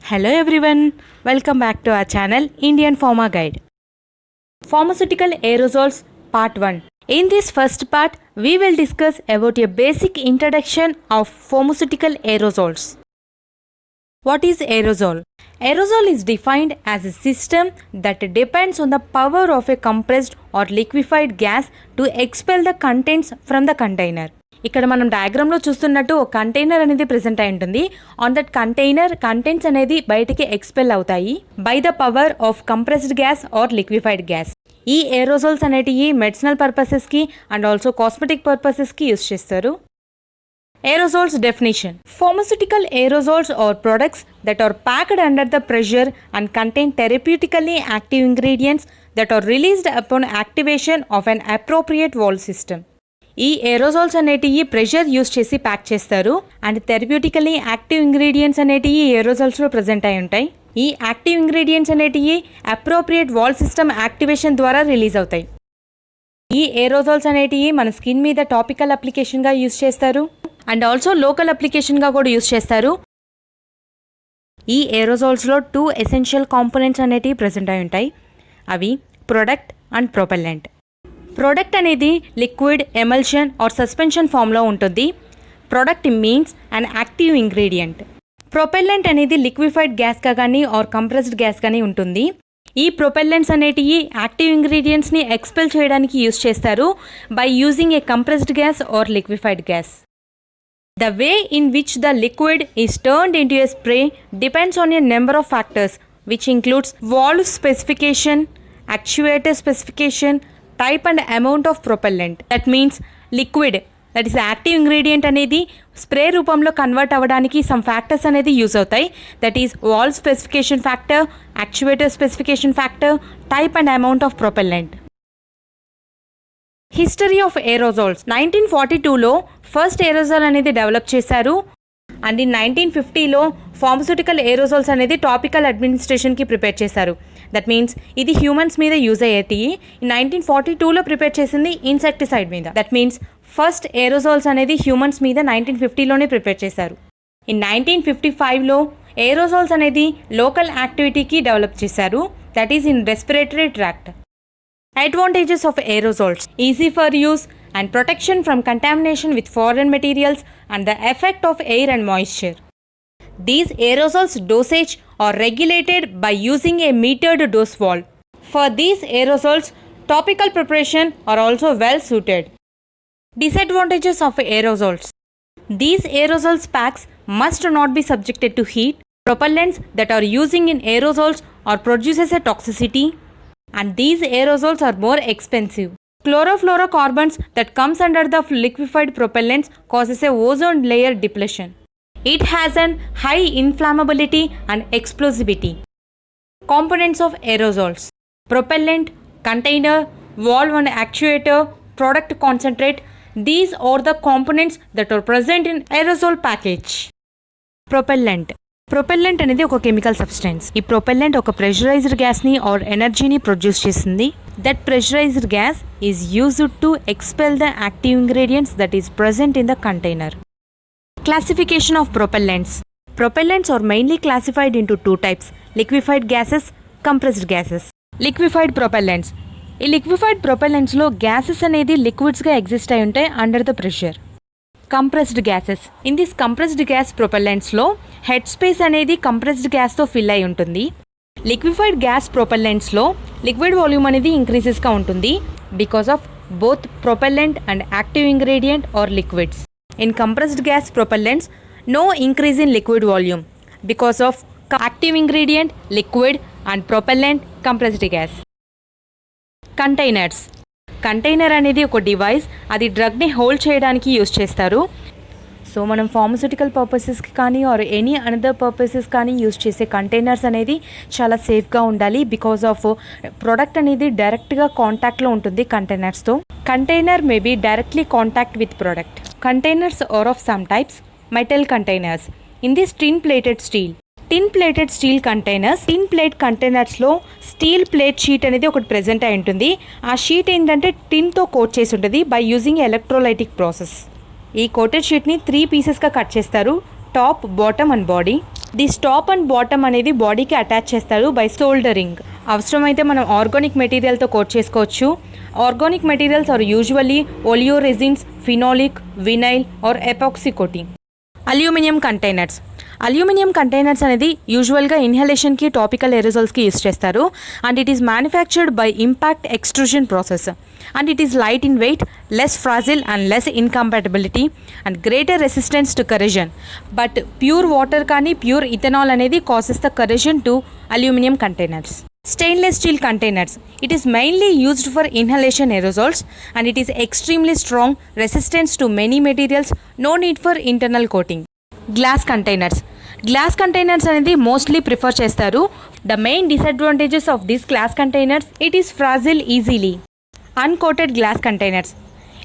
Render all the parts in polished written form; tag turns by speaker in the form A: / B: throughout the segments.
A: Hello everyone, welcome back to our channel Indian Pharma Guide. Pharmaceutical aerosols Part 1. In this first part, we will discuss about a basic introduction of pharmaceutical aerosols. What is aerosol? Aerosol is defined as a system that depends on the power of a compressed or liquefied gas to expel the contents from the container. ఇక్కడ మనం డయాగ్రామ్లో చూస్తున్నట్టు ఒక container అనేది present అయి ఉంటుంది. On that container contents అనేది బయటికి expel అవుతాయి by the power of compressed gas or liquefied gas. ఈ ఏరోజోల్స్ అనేటివి మెడిసినల్ పర్పసెస్కి అండ్ ఆల్సో కాస్మెటిక్ పర్పసెస్కి యూస్ చేస్తారు. Aerosols definition. Pharmaceutical aerosols are products that are packed under the pressure and contain therapeutically active ingredients that are released upon activation of an appropriate valve system. ఈ aerosols అనేటివి pressure use చేసి pack చేస్తారు and థెరప్యూటికలీ active ingredients అనేటివి ఏరోజోల్స్లో present అయి ఉంటాయి. ఈ active ingredients అనేటివి appropriate wall system activation ద్వారా రిలీజ్ అవుతాయి. ఈ ఏరోజోల్స్ అనేటివి మన స్కిన్ మీద టాపికల్ అప్లికేషన్గా యూస్ చేస్తారు అండ్ ఆల్సో లోకల్ అప్లికేషన్గా కూడా యూస్ చేస్తారు. ఈ ఏరోజోల్స్లో 2 ఎసెన్షియల్ కాంపోనెంట్స్ అనేటివి ప్రజెంట్ అయి ఉంటాయి. అవి ప్రొడక్ట్ అండ్ ప్రొపెల్లెంట్. ప్రోడక్ట్ అనేది లిక్విడ్, ఎమల్షన్ ఆర్ సస్పెన్షన్ ఫామ్లో ఉంటుంది. Product means and active ingredient. Propellant అనేది లిక్విఫైడ్ గ్యాస్గా కానీ ఆర్ కంప్రెస్డ్ గ్యాస్ కానీ ఉంటుంది. ఈ ప్రొపెల్లెంట్స్ అనేటివి యాక్టివ్ ఇంగ్రీడియంట్స్ని ఎక్స్పెల్ చేయడానికి యూస్ చేస్తారు by using a compressed gas or liquefied gas. The way in which the liquid is turned into a spray depends on a number of factors, which includes valve specification, actuator specification, type and amount of propellant. That means liquid, that is active ingredient అనేది spray రూపంలో convert అవ్వడానికి some factors అనేది use అవుతాయి. That is valve specification factor, actuator specification factor, type and amount of propellant. History of aerosols. 1942లో first aerosol అనేది develop చేశారు and in 1950లో pharmaceutical aerosols అనేది టాపికల్ అడ్మినిస్ట్రేషన్కి ప్రిపేర్ చేశారు. దట్ మీన్స్ ఇది హ్యూమన్స్ మీద యూజ్ అయ్యేటి. 1942లో ప్రిపేర్ చేసింది ఇన్సెక్టిసైడ్ మీద. దట్ మీన్స్ ఫస్ట్ ఏరోజోల్స్ అనేది హ్యూమన్స్ మీద 1950లోనే ప్రిపేర్ చేశారు. ఇన్ 1955లో ఏరోజోల్స్ అనేది లోకల్ యాక్టివిటీకి డెవలప్ చేశారు. That is in respiratory tract. Advantages of aerosols: easy for use and protection from contamination with foreign materials and the effect of air and moisture. These aerosols dosage are regulated by using a metered dose valve. For these aerosols, topical preparation are also well suited. Disadvantages of aerosols: these aerosols packs must not be subjected to heat. Propellants that are using in aerosols or produces a toxicity. And these aerosols are more expensive. Chlorofluorocarbons that comes under the liquefied propellants causes a ozone layer depletion. It has an high inflammability and explosivity. Components of aerosols: propellant, container, valve and actuator, product concentrate. These are the components that are present in aerosol package. Propellant అనేది ఒక chemical substance. ఈ propellant ఒక pressurised గ్యాస్ని or ఎనర్జీని produce చేస్తుంది. That pressurised gas is used to expel the active ingredients that is present in the container. Classification of propellants. Propellants are mainly classified into 2 types: liquefied gases, compressed gases. Liquefied propellants. ఈ liquefied ప్రొపెల్లెంట్స్లో gases అనేది లిక్విడ్స్గా exist అయి ఉంటాయి under the pressure. Compressed gases. In this compressed gas ప్రొపెల్లెంట్స్లో head space అనేది compressed గ్యాస్తో fill అయి ఉంటుంది. లిక్విఫైడ్ గ్యాస్ ప్రొపెల్లెంట్స్లో లిక్విడ్ వాల్యూమ్ అనేది ఇంక్రీజెస్గా ఉంటుంది because of both propellant and active ingredient are liquids. In compressed gas propellants no increase in liquid volume because of active ingredient, liquid and propellant, compressed gas. Container అనేది ఒక device. అది డ్రగ్ని hold చేయడానికి use చేస్తారు. So మనం pharmaceutical పర్పసెస్కి కానీ or any another purposes కానీ యూస్ చేసే కంటైనర్స్ అనేది చాలా సేఫ్గా ఉండాలి బికాస్ ఆఫ్ ప్రోడక్ట్ అనేది డైరెక్ట్గా కాంటాక్ట్లో ఉంటుంది కంటైనర్స్తో. Container may be directly contact with product. Containers are of some types. Metal containers. In this tin plated steel containers. Tin plate కంటైనర్స్లో స్టీల్ ప్లేట్ షీట్ అనేది ఒకటి ప్రెజెంట్ అయి ఉంటుంది. ఆ షీట్ ఏంటంటే టిన్తో కోట్ చేసి ఉంటుంది బై యూజింగ్ ఎలక్ట్రోలైటిక్ ప్రాసెస్. ఈ కోటెడ్ షీట్ని 3 పీసెస్గా కట్ చేస్తారు: top, bottom and body. This top and bottom అనేది బాడీకి అటాచ్ చేస్తారు బై సోల్డరింగ్. అవసరమైతే మనం ఆర్గానిక్ మెటీరియల్తో కోట్ చేసుకోవచ్చు. Organic materials are usually oleo resins, phenolic, vinyl or epoxy coating. Aluminium containers. Aluminium containers అనేది యూజువల్గా ఇన్హలేషన్కి, టాపికల్ ఎరోజల్స్కి యూస్ చేస్తారు. And it is manufactured by impact extrusion process. And it is light in weight, less fragile and less incompatibility and greater resistance to corrosion. But pure water కానీ pure ethanol అనేది causes the corrosion to aluminum containers. Stainless steel containers. It is mainly used for inhalation aerosols and it is extremely strong, resistance to many materials, no need for internal coating. Glass containers. Glass containers అనేది mostly prefer చేస్తారు. The main disadvantages of this glass containers, it is fragile easily. Uncoated glass containers.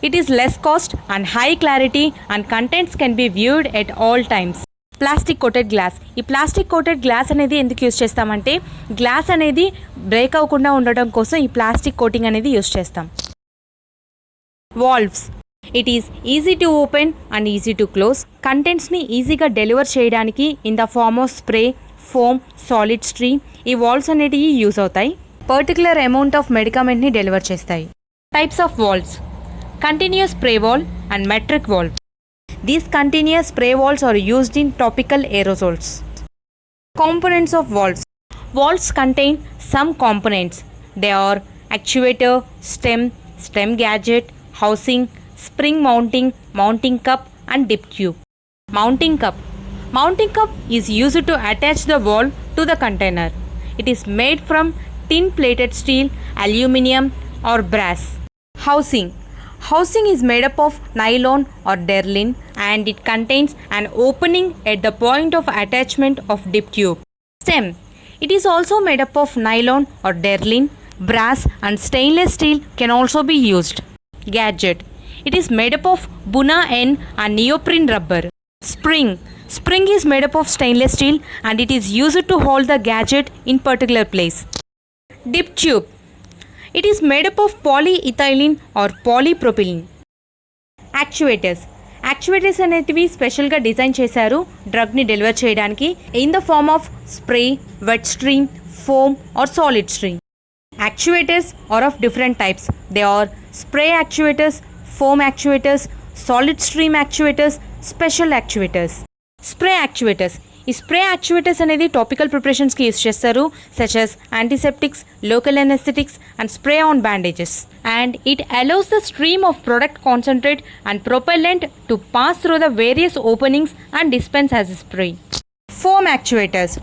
A: It is less cost and high clarity and contents can be viewed at all times. Plastic coated glass. ఈ plastic coated glass అనేది ఎందుకు use చేస్తామంటే glass అనేది break అవ్వకుండా ఉండడం కోసం ఈ plastic coating అనేది యూస్ చేస్తాం. Valves. It is easy to open and easy to close. కంటెంట్స్ని ఈజీగా డెలివర్ చేయడానికి in the form of spray, foam, solid stream ఈ వాల్వ్స్ అనేటివి యూస్ అవుతాయి. పర్టికులర్ అమౌంట్ ఆఫ్ మెడికమెంట్ని డెలివర్ చేస్తాయి. Types of valves. Continuous spray valve and metric valve. These continuous spray valves are used in topical aerosols. Components of valves. Valves contain some components. They are actuator, stem gadget, housing, spring mounting cup and dip tube. Mounting cup. Mounting cup is used to attach the valve to the container. It is made from tin plated steel, aluminum or brass. Housing. Housing is made up of nylon or derlin and it contains an opening at the point of attachment of dip tube. Stem. It is also made up of nylon or derlin, brass and stainless steel can also be used. Gadget. It is made up of Buna N and neoprene rubber. Spring. Spring is made up of stainless steel and it is used to hold the gadget in particular place. Dip tube. It is made up of polyethylene or polypropylene. Actuators. Actuators అనేటివి స్పెషల్గా design చేశారు డ్రగ్ని deliver చేయడానికి in the form of spray, wet stream, foam or solid stream. Actuators are of different types. They are spray actuators, foam actuators, solid stream actuators, special actuators. Spray actuators. ఈ spray actuators అనేది topical ప్రిపరేషన్స్కి use చేస్తారు such as antiseptics, local anaesthetics and spray on bandages. And it allows the stream of product concentrate and propellant to pass through the various openings and dispense as a spray. Foam actuators.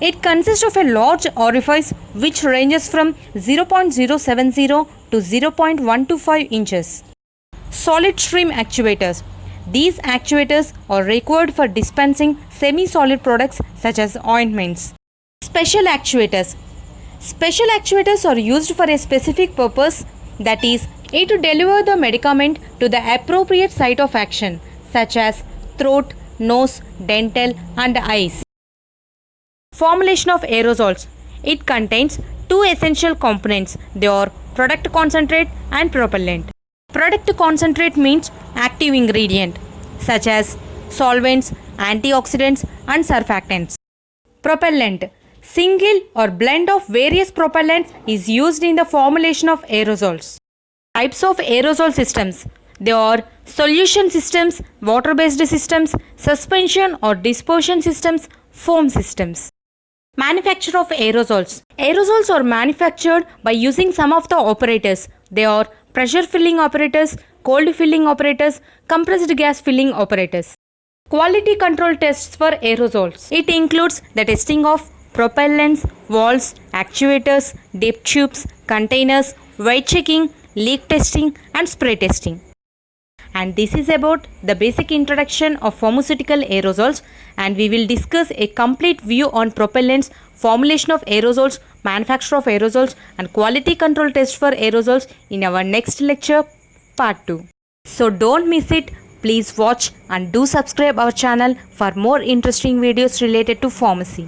A: It consists of a large orifice which ranges from 0.070 to 0.125 inches. Solid stream actuators. These actuators are required for dispensing semi-solid products such as ointments. Special actuators. Special actuators are used for a specific purpose, that is, to deliver the medicament to the appropriate site of action such as throat, nose, dental and eyes. Formulation of aerosols. It contains two essential components. They are product concentrate and propellant. Product concentrate means active ingredient such as solvents, antioxidants and surfactants. Propellant. Single or blend of various propellants is used in the formulation of aerosols. Types of aerosol systems. They are solution systems, water-based systems, suspension or dispersion systems, foam systems. Manufacture of aerosols. Aerosols are manufactured by using some of the operators. They are pressure filling operators, cold filling operators, compressed gas filling operators. Quality control tests for aerosols. It includes the testing of propellants, valves, actuators, dip tubes, containers, weight checking, leak testing and spray testing. And this is about the basic introduction of pharmaceutical aerosols, and we will discuss a complete view on propellants, formulation of aerosols, manufacture of aerosols and quality control test for aerosols in our next lecture, part 2. So don't miss it. Please watch and do subscribe our channel for more interesting videos related to pharmacy.